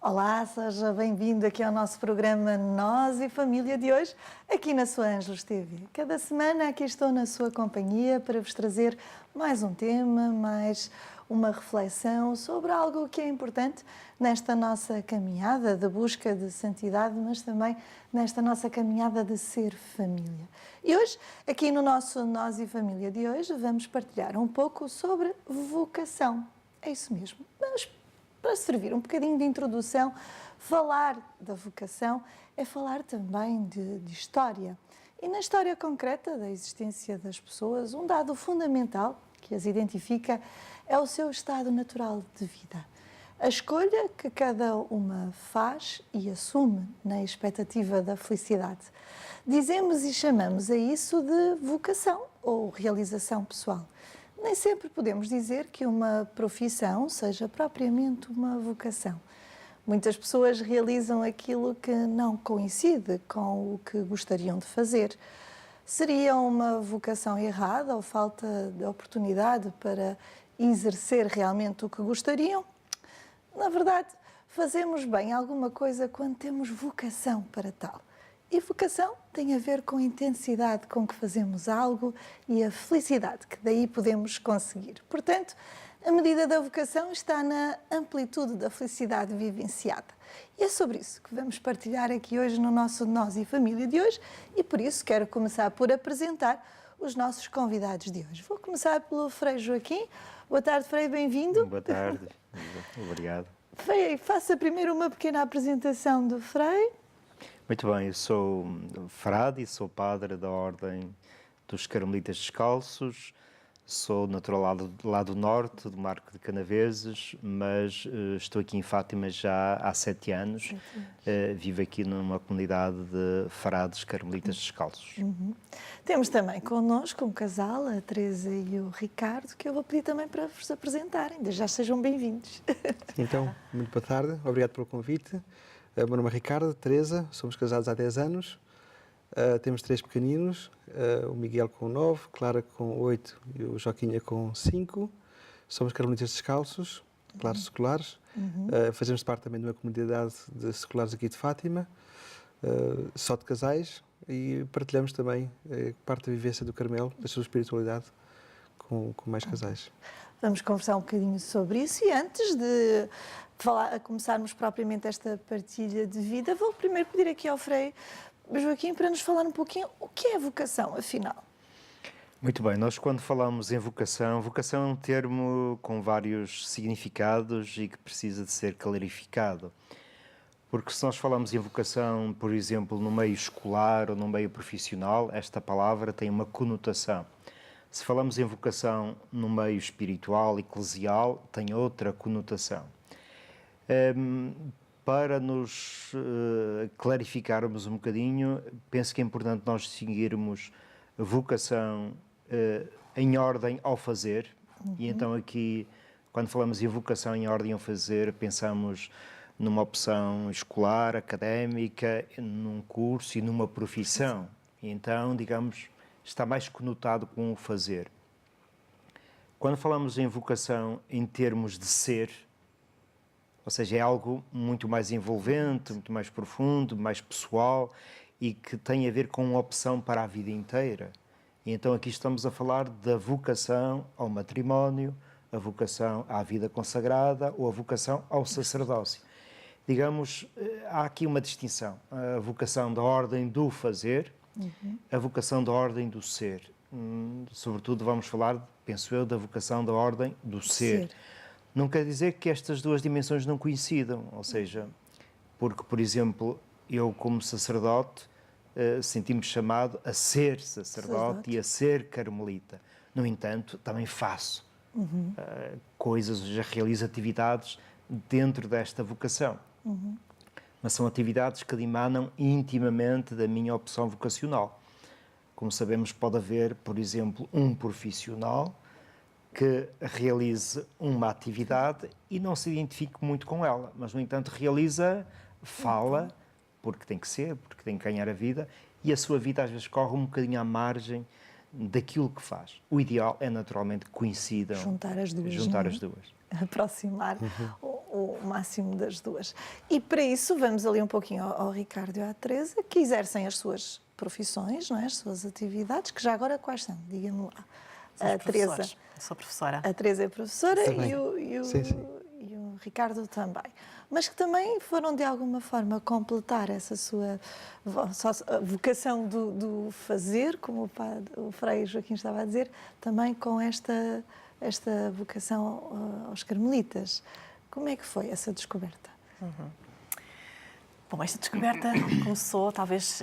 Olá, seja bem-vindo aqui ao nosso programa Nós e Família de hoje, aqui na sua Ângelos TV. Cada semana aqui estou na sua companhia para vos trazer mais um tema, mais uma reflexão sobre algo que é importante nesta nossa caminhada de busca de santidade, mas também nesta nossa caminhada de ser família. E hoje, aqui no nosso Nós e Família de hoje, vamos partilhar um pouco sobre vocação. É isso mesmo. Mas para servir um bocadinho de introdução, falar da vocação é falar também de história. E na história concreta da existência das pessoas, um dado fundamental que as identifica é o seu estado natural de vida. A escolha que cada uma faz e assume na expectativa da felicidade. Dizemos e chamamos a isso de vocação ou realização pessoal. Nem sempre podemos dizer que uma profissão seja propriamente uma vocação. Muitas pessoas realizam aquilo que não coincide com o que gostariam de fazer. Seria uma vocação errada ou falta de oportunidade para exercer realmente o que gostariam? Na verdade, fazemos bem alguma coisa quando temos vocação para tal. E vocação tem a ver com a intensidade com que fazemos algo e a felicidade que daí podemos conseguir. Portanto, a medida da vocação está na amplitude da felicidade vivenciada. E é sobre isso que vamos partilhar aqui hoje no nosso Nós e Família de hoje e por isso quero começar por apresentar os nossos convidados de hoje. Vou começar pelo Frei Joaquim. Boa tarde, Frei, bem-vindo. Boa tarde, obrigado. Frei, faça primeiro uma pequena apresentação do Frei. Muito bem, eu sou frade e sou padre da Ordem dos Carmelitas Descalços, sou natural lá do norte, do Marco de Canaveses, mas estou aqui em Fátima já há 7 anos, vivo aqui numa comunidade de frades carmelitas descalços. Temos também connosco um casal, a Teresa e o Ricardo, que eu vou pedir também para vos apresentarem, já sejam bem-vindos. Então, muito boa tarde, obrigado pelo convite. O meu nome é Ricardo, Teresa, somos casados há 10 anos, temos 3 pequeninos, o Miguel com 9, Clara com 8 e o Joaquinha com 5. Somos carmelitas descalços, claros seculares, fazemos parte também de uma comunidade de seculares aqui de Fátima, só de casais, e partilhamos também parte da vivência do Carmelo, da sua espiritualidade, com mais casais. Vamos conversar um bocadinho sobre isso e antes de começarmos propriamente esta partilha de vida, vou primeiro pedir aqui ao Frei Joaquim para nos falar um pouquinho o que é vocação, afinal. Muito bem, nós quando falamos em vocação, vocação é um termo com vários significados e que precisa de ser clarificado. Porque se nós falamos em vocação, por exemplo, no meio escolar ou no meio profissional, esta palavra tem uma conotação. Se falamos em vocação no meio espiritual, eclesial, tem outra conotação. Para nos clarificarmos um bocadinho, penso que é importante nós distinguirmos vocação em ordem ao fazer. E então aqui, quando falamos em vocação em ordem ao fazer, pensamos numa opção escolar, académica, num curso e numa profissão. E então, digamos, está mais conotado com o fazer. Quando falamos em vocação em termos de ser, ou seja, é algo muito mais envolvente, muito mais profundo, mais pessoal e que tem a ver com uma opção para a vida inteira. E então aqui estamos a falar da vocação ao matrimónio, a vocação à vida consagrada ou a vocação ao sacerdócio. Digamos, há aqui uma distinção, a vocação da ordem do fazer, a vocação da ordem do ser. Sobretudo vamos falar, penso eu, da vocação da ordem do ser. Não quer dizer que estas duas dimensões não coincidam, ou seja, porque, por exemplo, eu como sacerdote senti-me chamado a ser sacerdote e a ser carmelita. No entanto, também faço coisas, já realizo atividades dentro desta vocação. Mas são atividades que emanam intimamente da minha opção vocacional. Como sabemos, pode haver, por exemplo, um profissional que realize uma atividade e não se identifique muito com ela, mas, no entanto, realiza, fala, porque tem que ser, porque tem que ganhar a vida, e a sua vida às vezes corre um bocadinho à margem daquilo que faz. O ideal é naturalmente que coincidam. Juntar as duas. Juntar as duas. Aproximar. o máximo das duas. E para isso vamos ali um pouquinho ao Ricardo e à Teresa, que exercem as suas profissões, não é? As suas atividades, que já agora quais são? Diga-me lá. A Teresa. Sou professora. A Teresa é professora Também. e Sim, sim. o Ricardo também. Mas que também foram, de alguma forma, completar essa sua vocação do fazer, como o Frei Joaquim estava a dizer, também com esta vocação aos carmelitas. Como é que foi essa descoberta? Bom, esta descoberta começou, talvez,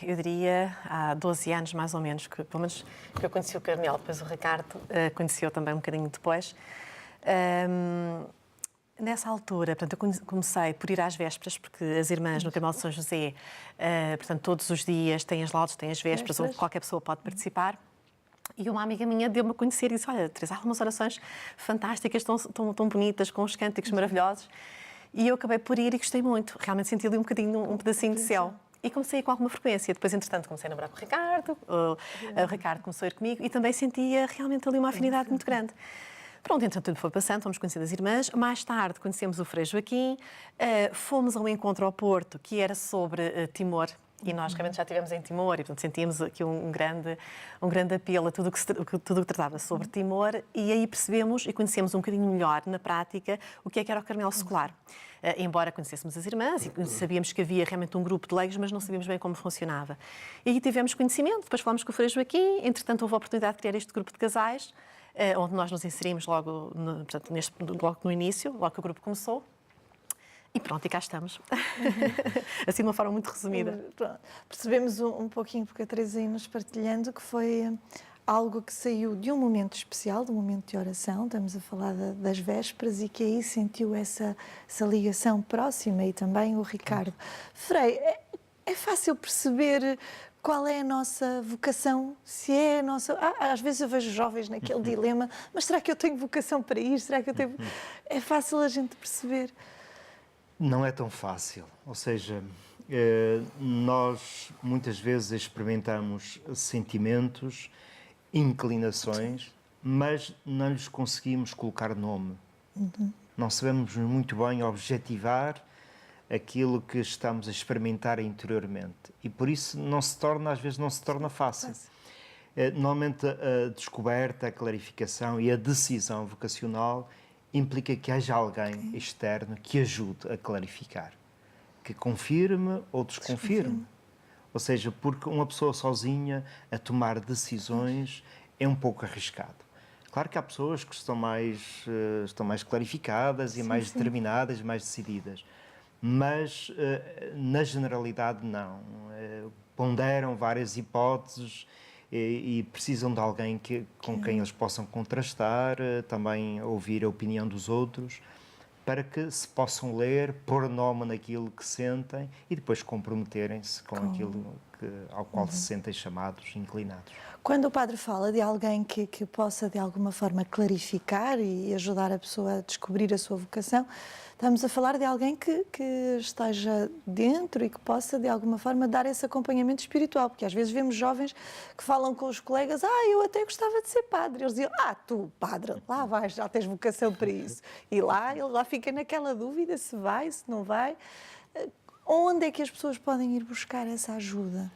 eu diria, há 12 anos, mais ou menos, que, pelo menos que eu conheci o Carmelo, depois o Ricardo conheceu também um bocadinho depois. Nessa altura, portanto, eu comecei por ir às vésperas, porque as irmãs no Carmelo de São José, portanto, todos os dias têm as laudes, têm as vésperas, onde qualquer pessoa pode participar. E uma amiga minha deu-me a conhecer e disse, olha, Teresa, há umas orações fantásticas, tão bonitas, com os cânticos maravilhosos. E eu acabei por ir e gostei muito. Realmente senti ali um bocadinho, um pedacinho de céu. E comecei a ir com alguma frequência. Depois, entretanto, comecei a namorar com o Ricardo. O Ricardo começou a ir comigo e também sentia realmente ali uma afinidade muito grande. Pronto, entretanto, tudo foi passando, fomos conhecendo as irmãs. Mais tarde, conhecemos o Frei Joaquim. Fomos a um encontro ao Porto, que era sobre Timor. E nós realmente já estivemos em Timor e, portanto, sentíamos aqui um grande apelo a tudo o que tratava sobre Timor, e aí percebemos e conhecemos um bocadinho melhor, na prática, o que era o Carmelo Secular. Embora conhecêssemos as irmãs e sabíamos que havia realmente um grupo de leigos, mas não sabíamos bem como funcionava. E aí tivemos conhecimento, depois falámos com o Frei Joaquim, entretanto houve a oportunidade de criar este grupo de casais, onde nós nos inserimos logo no início, logo que o grupo começou. E pronto, e cá estamos. Assim de uma forma muito resumida. Pronto. Percebemos um pouquinho, porque a Teresa ia-nos partilhando, que foi algo que saiu de um momento especial, de um momento de oração, estamos a falar das vésperas, e que aí sentiu essa ligação próxima, e também o Ricardo. Frei, é fácil perceber qual é a nossa vocação, se é a nossa... às vezes eu vejo jovens naquele dilema, mas será que eu tenho vocação para isto? Será que eu tenho... É fácil a gente perceber. Não é tão fácil, ou seja, nós muitas vezes experimentamos sentimentos, inclinações, mas não lhes conseguimos colocar nome. Não sabemos muito bem objetivar aquilo que estamos a experimentar interiormente, e por isso às vezes não se torna fácil. Normalmente a descoberta, a clarificação e a decisão vocacional implica que haja alguém externo que ajude a clarificar, que confirme ou desconfirme. Ou seja, porque uma pessoa sozinha a tomar decisões é um pouco arriscado. Claro que há pessoas que estão mais clarificadas e mais determinadas, mais decididas, mas na generalidade não. Ponderam várias hipóteses e precisam de alguém com quem eles possam contrastar, também ouvir a opinião dos outros, para que se possam ler, pôr nome naquilo que sentem e depois comprometerem-se com aquilo ao qual se sentem chamados, inclinados. Quando o padre fala de alguém que possa, de alguma forma, clarificar e ajudar a pessoa a descobrir a sua vocação, estamos a falar de alguém que esteja dentro e que possa, de alguma forma, dar esse acompanhamento espiritual, porque às vezes vemos jovens que falam com os colegas, eu até gostava de ser padre. Eles dizem, tu, padre, lá vais, já tens vocação para isso. E ele lá fica naquela dúvida se vai, se não vai. Onde é que as pessoas podem ir buscar essa ajuda?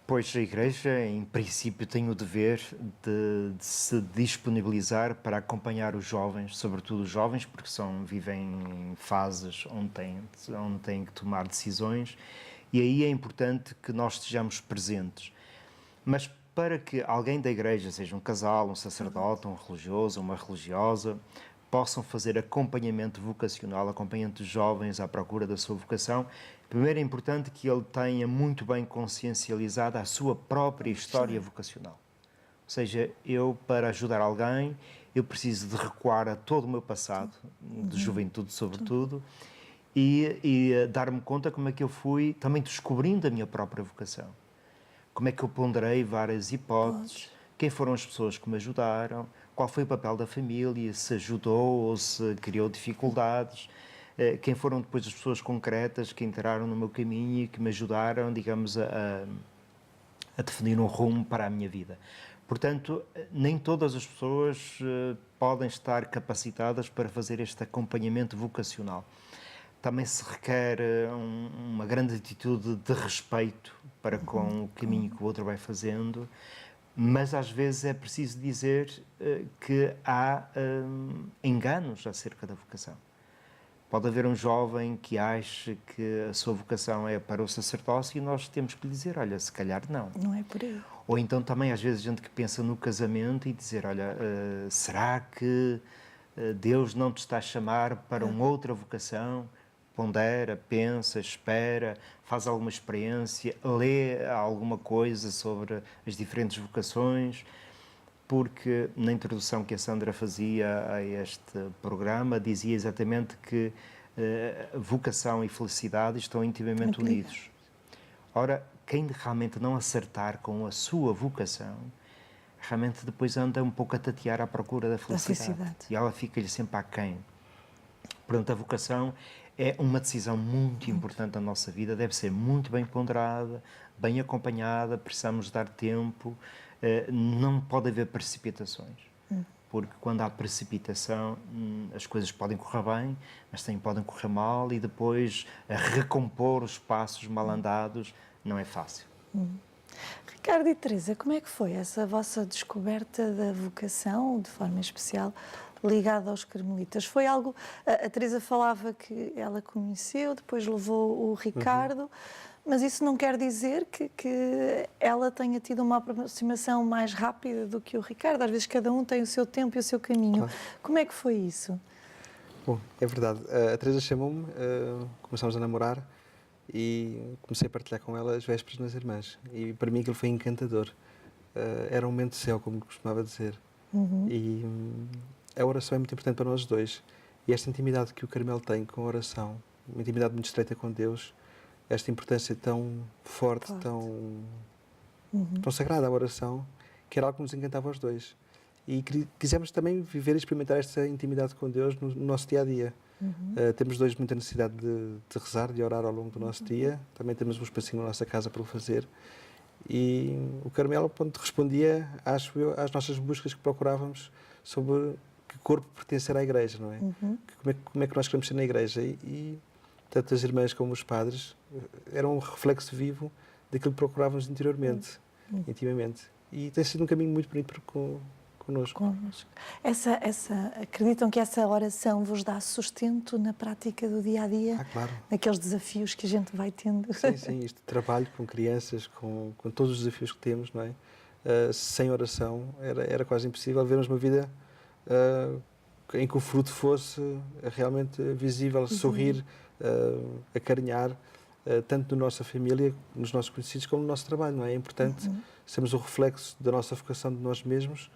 Pois a Igreja, em princípio, tem o dever de se disponibilizar para acompanhar os jovens, sobretudo os jovens, porque vivem em fases onde têm que tomar decisões, e aí é importante que nós estejamos presentes. Mas para que alguém da Igreja, seja um casal, um sacerdote, um religioso, uma religiosa, possam fazer acompanhamento vocacional, acompanhamento de jovens à procura da sua vocação, primeiro é importante que ele tenha muito bem consciencializada a sua própria história vocacional. Ou seja, para ajudar alguém, eu preciso de recuar a todo o meu passado, de juventude sobretudo, e dar-me conta como é que eu fui também descobrindo a minha própria vocação. Como é que eu ponderei várias hipóteses, quem foram as pessoas que me ajudaram, qual foi o papel da família, se ajudou ou se criou dificuldades, quem foram depois as pessoas concretas que entraram no meu caminho e que me ajudaram, digamos, a definir um rumo para a minha vida. Portanto, nem todas as pessoas podem estar capacitadas para fazer este acompanhamento vocacional. Também se requer uma grande atitude de respeito para com o caminho que o outro vai fazendo, mas às vezes é preciso dizer que há enganos acerca da vocação. Pode haver um jovem que acha que a sua vocação é para o sacerdócio e nós temos que lhe dizer, olha, se calhar não. Não é por aí. Ou então também às vezes gente que pensa no casamento e dizer, olha, será que Deus não te está a chamar para uma outra vocação? Pondera, pensa, espera, faz alguma experiência, lê alguma coisa sobre as diferentes vocações, porque na introdução que a Sandra fazia a este programa dizia exatamente que vocação e felicidade estão intimamente unidos. Ora, quem realmente não acertar com a sua vocação, realmente depois anda um pouco a tatear à procura da felicidade. E ela fica-lhe sempre aquém. Portanto, a vocação é uma decisão muito importante da nossa vida, deve ser muito bem ponderada, bem acompanhada, precisamos dar tempo, não pode haver precipitações, porque quando há precipitação as coisas podem correr bem, mas também podem correr mal e depois recompor os passos mal andados não é fácil. Ricardo e Teresa, como é que foi essa vossa descoberta da vocação, de forma especial, ligada aos carmelitas? Foi algo... A Teresa falava que ela conheceu, depois levou o Ricardo, mas isso não quer dizer que ela tenha tido uma aproximação mais rápida do que o Ricardo. Às vezes cada um tem o seu tempo e o seu caminho. Claro. Como é que foi isso? Bom, é verdade. A Teresa chamou-me, começámos a namorar e comecei a partilhar com ela as vésperas nas irmãs. E para mim aquilo foi encantador. Era um momento de céu, como costumava dizer. E a oração é muito importante para nós dois. E esta intimidade que o Carmelo tem com a oração, uma intimidade muito estreita com Deus, esta importância tão forte. Tão sagrada à oração, que era algo que nos encantava aos dois. E quisemos também viver e experimentar esta intimidade com Deus no nosso dia-a-dia. Temos dois muita necessidade de rezar, de orar ao longo do nosso dia. Também temos um espacinho na nossa casa para o fazer. E o Carmelo respondia, acho eu, às nossas buscas que procurávamos sobre que corpo pertencer à Igreja, não é? Como é que nós queremos ser na Igreja? E tanto as irmãs como os padres eram um reflexo vivo daquilo que procurávamos interiormente, intimamente. E tem sido um caminho muito bonito connosco. Acreditam que essa oração vos dá sustento na prática do dia-a-dia? Claro. Naqueles desafios que a gente vai tendo? Sim, este trabalho com crianças, com todos os desafios que temos, não é? Sem oração era quase impossível vermos uma vida em que o fruto fosse realmente visível, sorrir, acarinhar, tanto na nossa família, nos nossos conhecidos, como no nosso trabalho, não é? É importante sermos o reflexo da nossa vocação de nós mesmos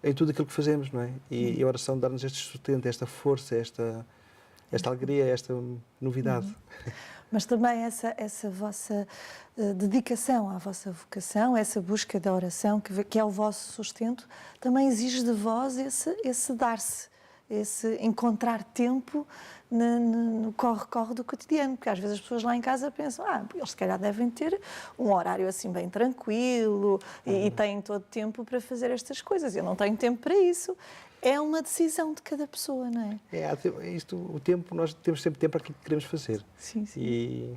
em tudo aquilo que fazemos, não é? E a oração dá-nos este sustento, esta força, esta alegria, esta novidade. Mas também essa vossa dedicação à vossa vocação, essa busca da oração, que é o vosso sustento, também exige de vós esse dar-se, esse encontrar tempo no corre-corre do cotidiano, porque às vezes as pessoas lá em casa pensam, eles se calhar devem ter um horário assim bem tranquilo e têm todo tempo para fazer estas coisas. Eu não tenho tempo para isso. É uma decisão de cada pessoa, não é? O tempo, nós temos sempre tempo para aquilo que queremos fazer. Sim. E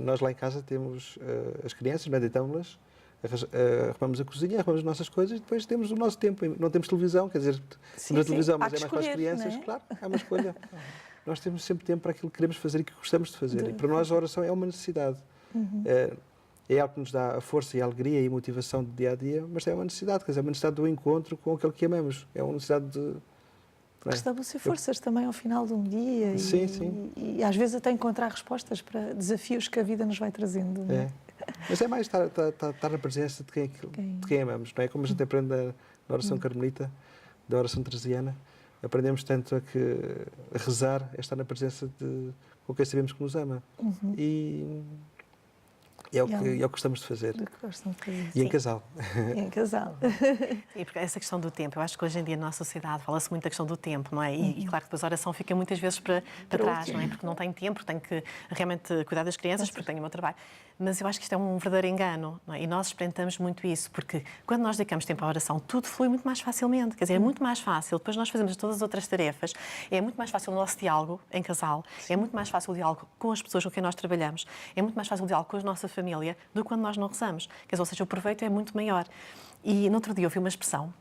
nós lá em casa temos as crianças, deitamos-las, arrumamos a cozinha, arrumamos as nossas coisas e depois temos o nosso tempo. Não temos televisão, quer dizer, temos a televisão, mas é mais para as crianças. Claro, é uma escolha. Nós temos sempre tempo para aquilo que queremos fazer e que gostamos de fazer. E para nós a oração é uma necessidade. É algo que nos dá a força e a alegria e a motivação do dia-a-dia, mas é uma necessidade, quer dizer, é uma necessidade do encontro com aquele que amamos. É uma necessidade de... Estabelecer forças também ao final de um dia. E às vezes até encontrar respostas para desafios que a vida nos vai trazendo. Não é? Mas é mais estar na presença de quem amamos, não é? Como a gente aprende na oração carmelita, da oração teresiana, aprendemos tanto a rezar, a estar na presença de com quem sabemos que nos ama. E É o que gostamos de fazer. Do que gostam de fazer. E em casal. E em casal. E porque essa questão do tempo, eu acho que hoje em dia na nossa sociedade fala-se muito da questão do tempo, não é? E claro que depois a oração fica muitas vezes para trás, não é? Porque não tenho tempo, tenho que realmente cuidar das crianças, porque tenho o meu trabalho. Mas eu acho que isto é um verdadeiro engano, não é? E nós experimentamos muito isso, porque quando nós dedicamos tempo à oração, tudo flui muito mais facilmente. Quer dizer, é muito mais fácil. Depois nós fazemos todas as outras tarefas, é muito mais fácil o nosso diálogo em casal, é muito mais fácil o diálogo com as pessoas com quem nós trabalhamos, é muito mais fácil o diálogo com a nossa família do que quando nós não rezamos. Quer dizer, ou seja, o proveito é muito maior. E no outro dia eu ouvi uma expressão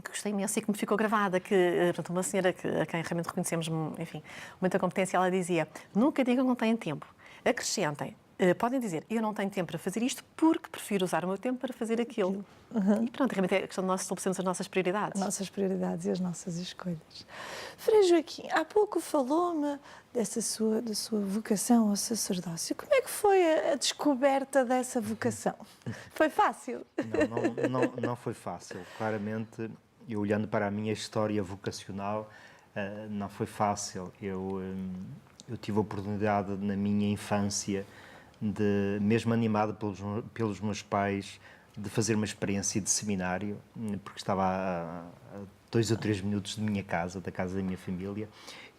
que gostei imenso e que me ficou gravada, que portanto, uma senhora a quem realmente reconhecemos, enfim, muita competência, ela dizia: nunca digam que não têm tempo. Acrescentem. Podem dizer, eu não tenho tempo para fazer isto porque prefiro usar o meu tempo para fazer aquilo. E pronto, realmente é a questão de nós estabelecermos as nossas prioridades. As nossas prioridades e as nossas escolhas. Frei Joaquim, há pouco falou-me da sua vocação ao sacerdócio. Como é que foi a descoberta dessa vocação? Foi fácil? Não foi fácil. Claramente, eu olhando para a minha história vocacional, não foi fácil. Eu tive a oportunidade na minha infância mesmo animado pelos meus pais, de fazer uma experiência de seminário, porque estava a 2 ou 3 minutos de minha casa, da casa da minha família,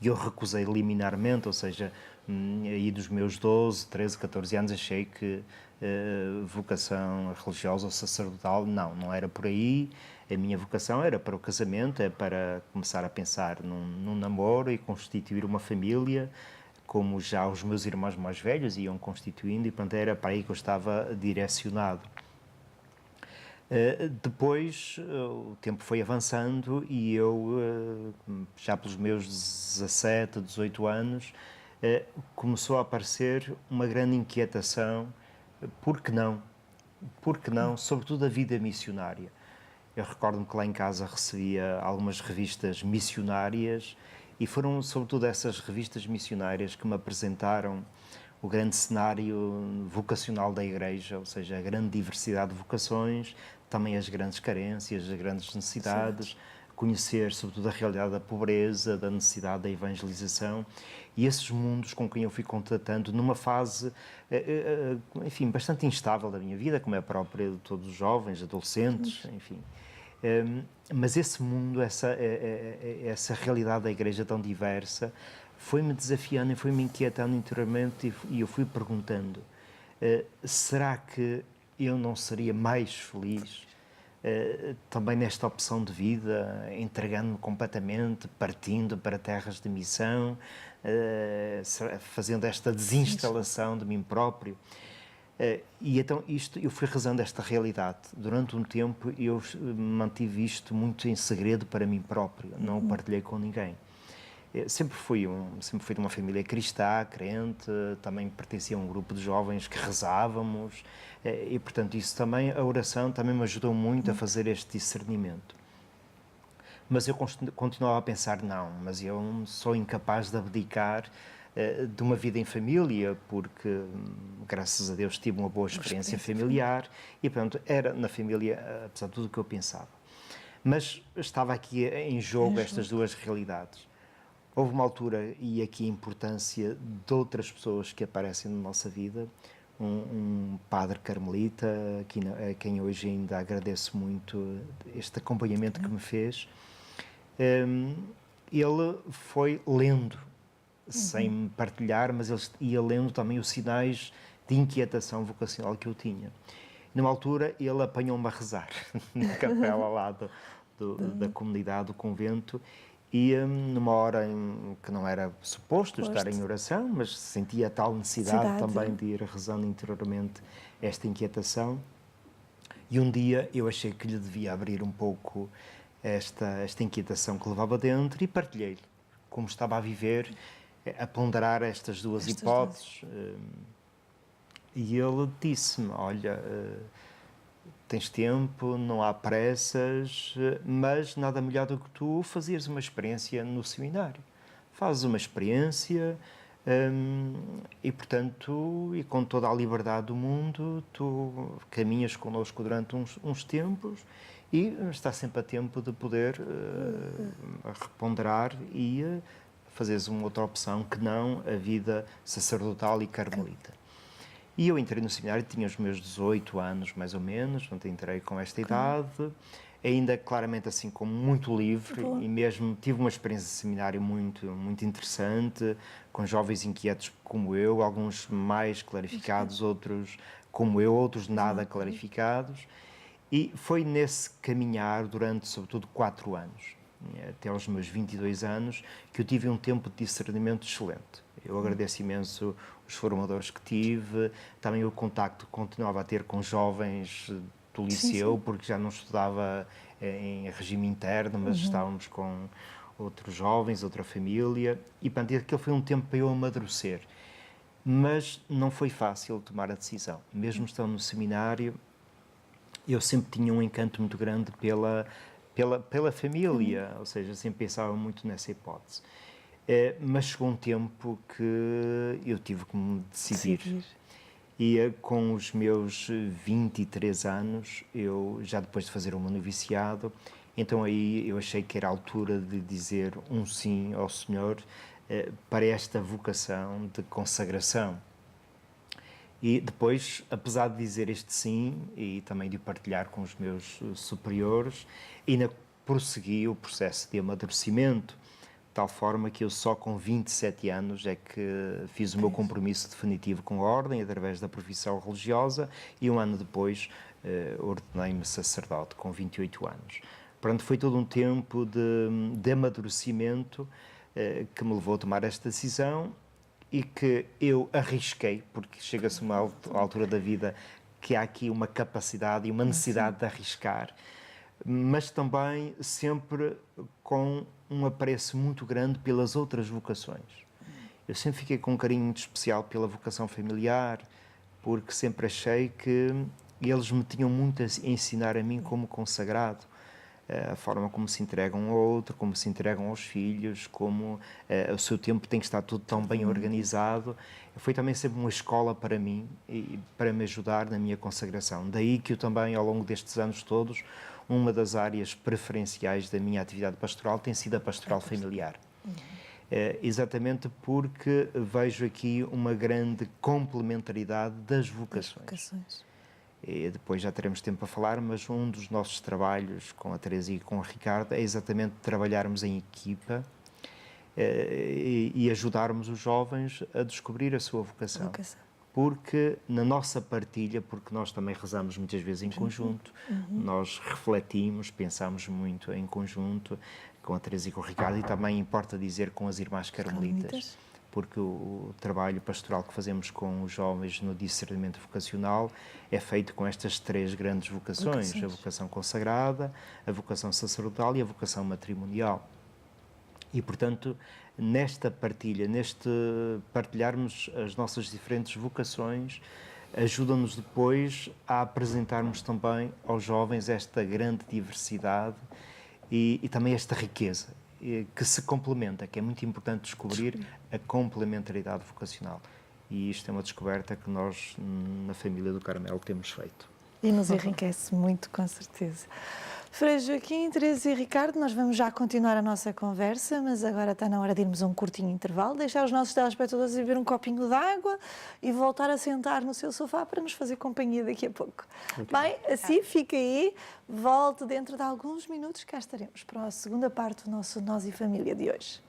e eu recusei liminarmente, ou seja, aí dos meus 12, 13, 14 anos, achei que vocação religiosa ou sacerdotal, não era por aí. A minha vocação era para o casamento, é para começar a pensar num namoro e constituir uma família, como já os meus irmãos mais velhos iam constituindo, e portanto era para aí que eu estava direcionado. Depois o tempo foi avançando e eu, já pelos meus 17, 18 anos, começou a aparecer uma grande inquietação, por que não? Sobretudo a vida missionária. Eu recordo-me que lá em casa recebia algumas revistas missionárias, e foram, sobretudo, essas revistas missionárias que me apresentaram o grande cenário vocacional da Igreja, ou seja, a grande diversidade de vocações, também as grandes carências, as grandes necessidades, conhecer, sobretudo, a realidade da pobreza, da necessidade da evangelização, e esses mundos com quem eu fui contatando numa fase, enfim, bastante instável da minha vida, como é a própria de todos os jovens, adolescentes, enfim. Mas esse mundo, essa realidade da Igreja tão diversa, foi-me desafiando e foi-me inquietando interiormente, e eu fui perguntando, será que eu não seria mais feliz também nesta opção de vida, entregando-me completamente, partindo para terras de missão, fazendo esta desinstalação de mim próprio? E então eu fui rezando esta realidade. Durante um tempo eu mantive isto muito em segredo para mim próprio, não o partilhei com ninguém. Sempre fui de uma família cristã, crente, também pertencia a um grupo de jovens que rezávamos, e portanto isso também, a oração também me ajudou muito a fazer este discernimento. Mas eu continuava a pensar, mas eu sou incapaz de abdicar de uma vida em família, porque graças a Deus tive uma boa experiência familiar, e pronto, era na família, apesar de tudo o que eu pensava. Mas estava aqui em jogo estas duas realidades. Houve uma altura, e aqui a importância de outras pessoas que aparecem na nossa vida, um padre carmelita, a quem hoje ainda agradeço muito este acompanhamento que me fez. Ele foi lendo, sem me partilhar, mas ele ia lendo também os sinais de inquietação vocacional que eu tinha. Numa altura, ele apanhou-me a rezar na capela lá da comunidade, do convento, e numa hora em que não era suposto estar em oração, mas sentia tal necessidade também de ir rezando interiormente esta inquietação. E um dia eu achei que lhe devia abrir um pouco esta inquietação que levava dentro, e partilhei-lhe como estava a viver, a ponderar estas duas hipóteses. E ele disse-me, olha, tens tempo, não há pressas, mas nada melhor do que tu fazeres uma experiência no seminário. Fazes uma experiência e, portanto, e com toda a liberdade do mundo, tu caminhas connosco durante uns tempos e estás sempre a tempo de poder reponderar e fazeres uma outra opção que não a vida sacerdotal e carmelita. E eu entrei no seminário, tinha os meus 18 anos, mais ou menos, portanto entrei com esta idade, ainda claramente assim como muito livre, e mesmo tive uma experiência de seminário muito interessante, com jovens inquietos como eu, alguns mais clarificados, outros como eu, outros nada clarificados. E foi nesse caminhar durante, sobretudo, 4 anos, até aos meus 22 anos, que eu tive um tempo de discernimento excelente. Eu agradeço imenso os formadores que tive, também o contacto que continuava a ter com jovens do liceu, porque já não estudava em regime interno, mas estávamos com outros jovens, outra família, e portanto, aquele foi um tempo para eu amadurecer. Mas não foi fácil tomar a decisão. Mesmo estando no seminário, eu sempre tinha um encanto muito grande pela família, ou seja, sempre pensava muito nessa hipótese. Mas chegou um tempo que eu tive que me decidir. E com os meus 23 anos, eu já depois de fazer o meu noviciado, então aí eu achei que era a altura de dizer um sim ao Senhor para esta vocação de consagração. E depois, apesar de dizer este sim e também de partilhar com os meus superiores, ainda prossegui o processo de amadurecimento, de tal forma que eu só com 27 anos é que fiz o meu compromisso definitivo com a Ordem, através da profissão religiosa, e um ano depois ordenei-me sacerdote, com 28 anos. Portanto, foi todo um tempo de amadurecimento que me levou a tomar esta decisão, e que eu arrisquei, porque chega-se a uma altura da vida que há aqui uma capacidade e uma necessidade de arriscar, mas também sempre com um apreço muito grande pelas outras vocações. Eu sempre fiquei com um carinho muito especial pela vocação familiar, porque sempre achei que eles me tinham muito a ensinar a mim como consagrado. A forma como se entregam ao outro, como se entregam aos filhos, como o seu tempo tem que estar tudo tão bem organizado. Foi também sempre uma escola para mim e para me ajudar na minha consagração. Daí que eu também, ao longo destes anos todos, uma das áreas preferenciais da minha atividade pastoral tem sido a pastoral familiar. Exatamente porque vejo aqui uma grande complementaridade das vocações. E depois já teremos tempo para falar, mas um dos nossos trabalhos com a Teresa e com o Ricardo é exatamente trabalharmos em equipa e ajudarmos os jovens a descobrir a sua vocação. Porque na nossa partilha, porque nós também rezamos muitas vezes em conjunto, nós refletimos, pensamos muito em conjunto com a Teresa e com o Ricardo, e também importa dizer com as irmãs carmelitas. Porque o trabalho pastoral que fazemos com os jovens no discernimento vocacional é feito com estas 3 grandes vocações: a vocação consagrada, a vocação sacerdotal e a vocação matrimonial. E, portanto, nesta partilha, neste partilharmos as nossas diferentes vocações, ajuda-nos depois a apresentarmos também aos jovens esta grande diversidade e também esta riqueza, que se complementa, que é muito importante descobrir a complementaridade vocacional. E isto é uma descoberta que nós, na família do Carmelo, temos feito. E nos enriquece muito, com certeza. Frei Joaquim, Teresa e Ricardo, nós vamos já continuar a nossa conversa, mas agora está na hora de irmos a um curtinho intervalo, deixar os nossos telespectadores beber um copinho de água e voltar a sentar no seu sofá para nos fazer companhia daqui a pouco. Bem, assim fica aí, volte dentro de alguns minutos, cá estaremos para a segunda parte do nosso Nós e Família de hoje.